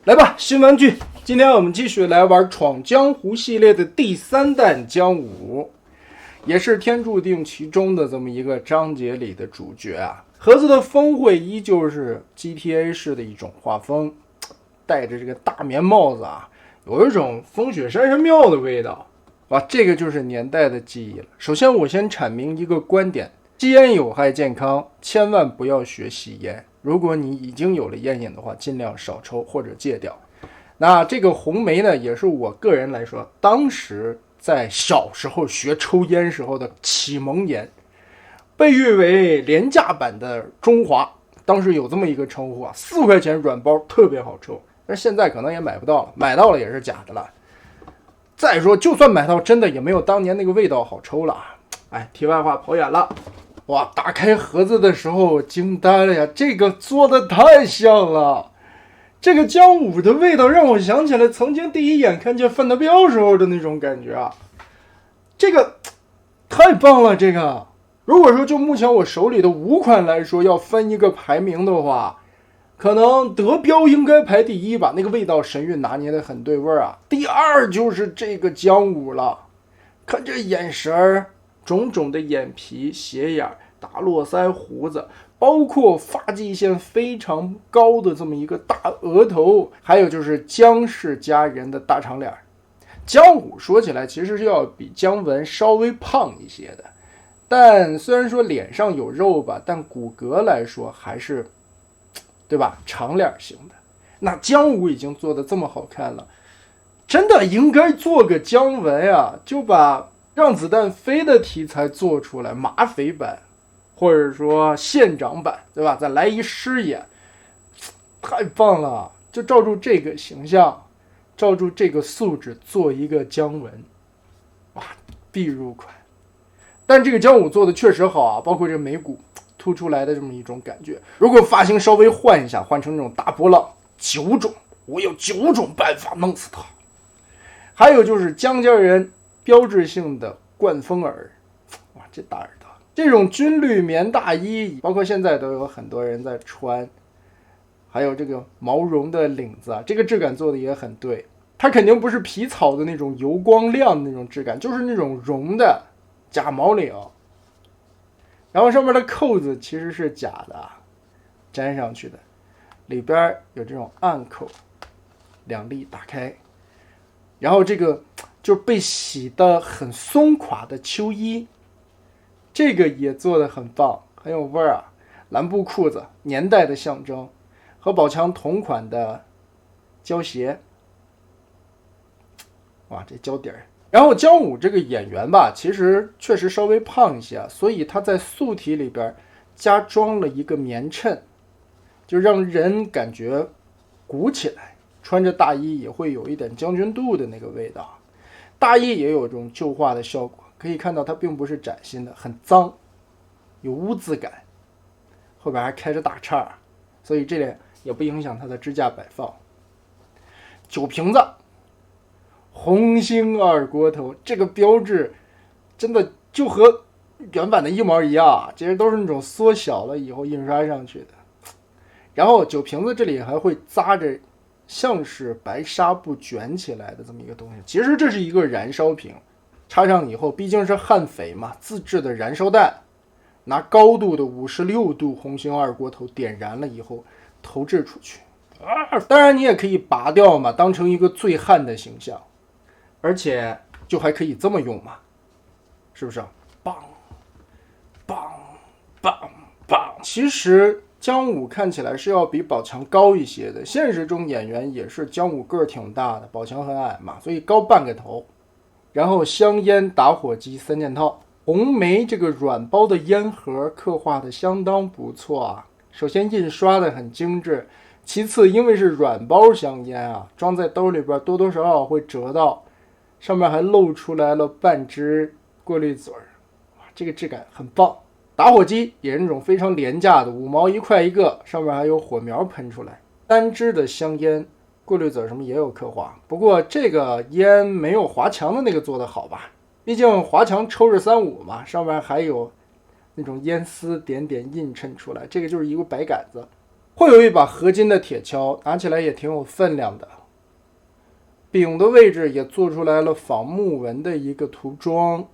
来吧，新玩具！今天我们继续来玩闯江湖系列的第3弹江武，也是天注定其中的这么一个章节里的主角啊。盒子的峰会依旧是 GTA 式的一种画风，戴着这个大棉帽子啊，有一种风雪山神庙的味道。哇，这个就是年代的记忆了。首先我先阐明一个观点，吸烟有害健康，千万不要学吸烟。如果你已经有了烟瘾的话，尽量少抽或者戒掉。那这个红梅呢，也是我个人来说，当时在小时候学抽烟时候的启蒙烟，被誉为廉价版的中华。当时有这么一个称呼啊，4块钱软包，特别好抽。但是现在可能也买不到了，买到了也是假的了。再说，就算买到真的，也没有当年那个味道好抽了。哎，题外话跑远了。哇，打开盒子的时候惊呆了呀，这个做的太像了。这个江武的味道让我想起来曾经第一眼看见范德彪时候的那种感觉啊，这个太棒了。这个如果说就目前我手里的5款来说，要分一个排名的话，可能德彪应该排第1吧，那个味道神韵拿捏的很对味啊。第2就是这个江武了，看这眼神，种种的眼皮、斜眼、大络腮胡子，包括发际线非常高的这么一个大额头，还有就是江氏家人的大长脸。江武说起来其实是要比姜文稍微胖一些的，但虽然说脸上有肉吧，但骨骼来说还是，对吧，长脸型的。那江武已经做得这么好看了，真的应该做个姜文啊，就把让子弹飞的题材做出来，马匪版或者说县长版，对吧？再来一师爷，太棒了！就照住这个形象，照住这个素质做一个姜文，哇，必入款。但这个姜武做的确实好啊，包括这眉骨凸出来的这么一种感觉。如果发型稍微换一下，换成这种大波浪，9种，我有9种办法弄死他。还有就是江家人标志性的贯风耳，哇，这大耳朵，这种军绿棉大衣，包括现在都有很多人在穿。还有这个毛绒的领子啊，这个质感做的也很对，它肯定不是皮草的那种油光亮的那种质感，就是那种绒的假毛领。然后上面的扣子其实是假的，粘上去的，里边有这种暗扣，2粒打开。然后这个就是被洗得很松垮的秋衣，这个也做得很棒，很有味儿啊。蓝布裤子，年代的象征，和宝强同款的胶鞋，哇，这胶底儿。然后姜武这个演员吧，其实确实稍微胖一些啊，所以他在素体里边加装了一个棉衬，就让人感觉鼓起来。穿着大衣也会有一点将军肚的那个味道，大衣也有这种旧化的效果，可以看到它并不是崭新的，很脏，有污渍感，后边还开着大叉，所以这点也不影响它的支架摆放。酒瓶子，红星二锅头，这个标志真的就和原版的一模一样，其实都是那种缩小了以后印刷上去的。然后酒瓶子这里还会扎着像是白纱布卷起来的这么一个东西，其实这是一个燃烧瓶，插上以后毕竟是悍匪嘛，自制的燃烧弹，拿高度的56度红星二锅头点燃了以后投掷出去。当然你也可以拔掉嘛，当成一个醉汉的形象，而且就还可以这么用嘛，是不是？棒棒棒棒！其实姜武看起来是要比宝强高一些的，现实中演员也是姜武个儿挺大的，宝强很矮嘛，所以高半个头。然后香烟、打火机3件套，红梅这个软包的烟盒刻画的相当不错啊。首先印刷的很精致，其次因为是软包香烟啊，装在兜里边多多少少会折到，上面还露出来了半只过滤嘴，哇，这个质感很棒。打火机也是那种非常廉价的，5毛1块一个，上面还有火苗喷出来。单支的香烟，过滤嘴什么也有刻画，不过这个烟没有华强的那个做的好吧，毕竟华强抽着35嘛，上面还有那种烟丝点点映衬出来，这个就是一个白杆子。会有一把合金的铁锹，拿起来也挺有分量的。柄的位置也做出来了仿木纹的一个涂装，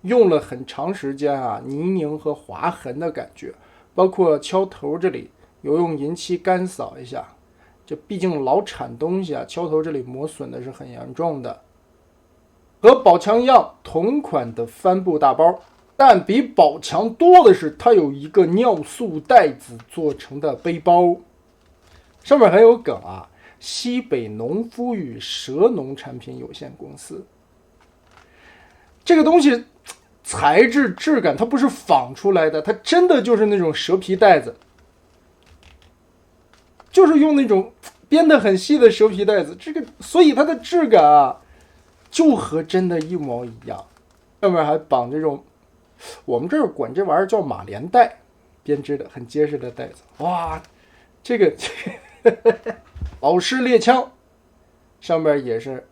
用了很长时间啊，泥泞和划痕的感觉，包括锹头这里有用银漆干扫一下，这毕竟老产东西啊，锹头这里磨损的是很严重的。和宝强一样，同款的帆布大包，但比宝强多的是它有一个尿素袋子做成的背包，上面还有梗啊，西北农夫与蛇农产品有限公司。这个东西材质质感它不是仿出来的，它真的就是那种蛇皮袋子，就是用那种编得很细的蛇皮袋子，这个所以它的质感啊就和真的一模一样。上面还绑这种我们这儿管这玩意儿叫马连带，编织的很结实的带子。哇，这个老式猎枪上面也是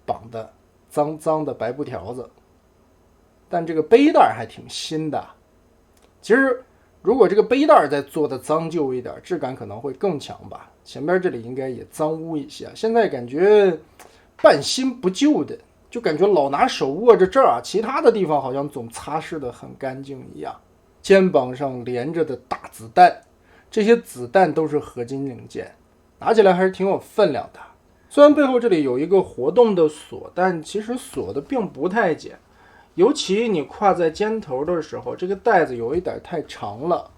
绑的脏脏的白布条子，但这个背带还挺新的。其实如果这个背带再做的脏旧一点，质感可能会更强吧。前边这里应该也脏污一些，现在感觉半新不旧的，就感觉老拿手握着这儿啊，其他的地方好像总擦拭的很干净一样。肩膀上连着的大子弹，这些子弹都是合金零件，拿起来还是挺有分量的。虽然背后这里有一个活动的锁，但其实锁的并不太紧，尤其你挎在肩头的时候，这个带子有一点太长了，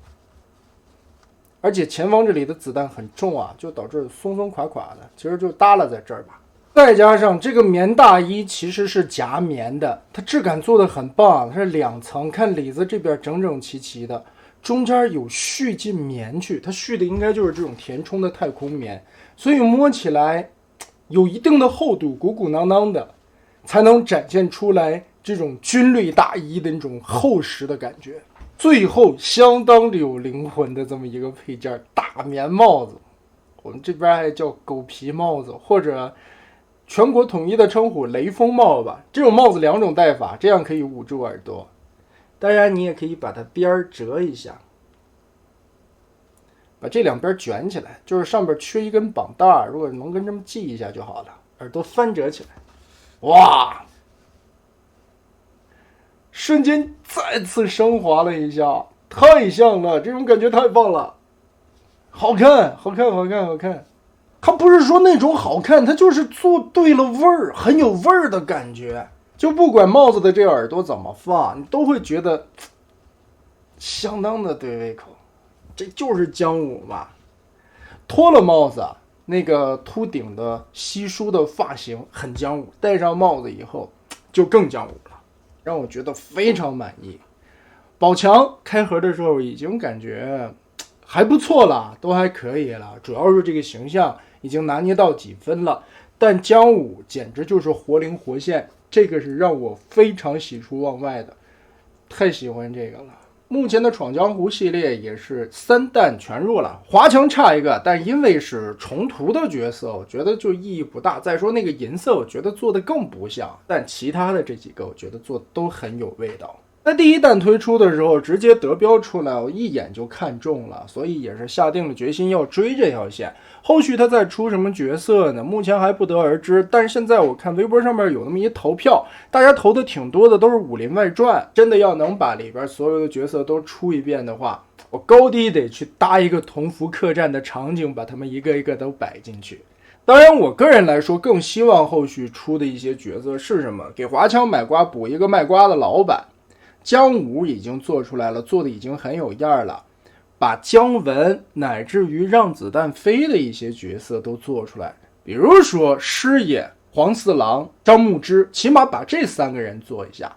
而且前方这里的子弹很重啊，就导致松松垮垮的，其实就耷拉在这儿吧。再加上这个棉大衣其实是夹棉的，它质感做得很棒，它是2层，看里子这边整整齐齐的，中间有续进棉去，它续的应该就是这种填充的太空棉，所以摸起来有一定的厚度，鼓鼓囊囊的，才能展现出来这种军绿大衣的那种厚实的感觉。最后相当有灵魂的这么一个配件，大棉帽子，我们这边还叫狗皮帽子，或者全国统一的称呼雷锋帽吧。这种帽子2种戴法，这样可以捂住耳朵，当然你也可以把它边折一下，把这2边卷起来，就是上边缺一根绑带，如果能跟这么系一下就好了，耳朵翻折起来。哇，瞬间再次升华了一下，太像了，这种感觉太棒了，好看好看好看好看。它不是说那种好看，它就是做对了味儿，很有味儿的感觉。就不管帽子的这个耳朵怎么放，你都会觉得相当的对胃口。这就是姜武嘛。脱了帽子，那个秃顶的稀疏的发型很姜武，戴上帽子以后就更姜武了，让我觉得非常满意。宝强开盒的时候已经感觉还不错了，都还可以了，主要是这个形象已经拿捏到几分了，但姜武简直就是活灵活现，这个是让我非常喜出望外的，太喜欢这个了。目前的闯江湖系列也是3弹全入了，华强差一个，但因为是重涂的角色，我觉得就意义不大。再说那个银色，我觉得做的更不像，但其他的这几个我觉得做的都很有味道。在第1弹推出的时候直接得标出来，我一眼就看中了，所以也是下定了决心要追这条线。后续他再出什么角色呢？目前还不得而知，但是现在我看微博上面有那么一投票，大家投的挺多的，都是《武林外传》。真的要能把里边所有的角色都出一遍的话，我高低得去搭一个同福客栈的场景，把他们一个一个都摆进去。当然我个人来说更希望后续出的一些角色是什么，给华强买瓜补一个卖瓜的老板。姜武已经做出来了，做的已经很有样了，把姜文乃至于让子弹飞的一些角色都做出来，比如说师爷、黄四郎、张牧之，起码把这3个人做一下。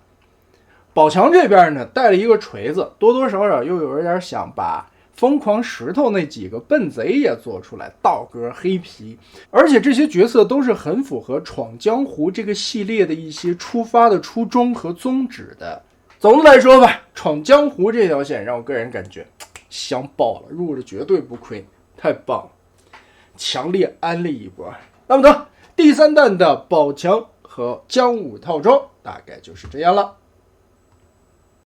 宝强这边呢带了一个锤子，多多少少又有点想把疯狂石头那几个笨贼也做出来，道哥、黑皮，而且这些角色都是很符合闯江湖这个系列的一些出发的初衷和宗旨的。总的来说吧，闯江湖这条线让我个人感觉香爆了，入着绝对不亏，太棒了，强烈安利一波。那么第3弹的宝强和姜武套装大概就是这样了。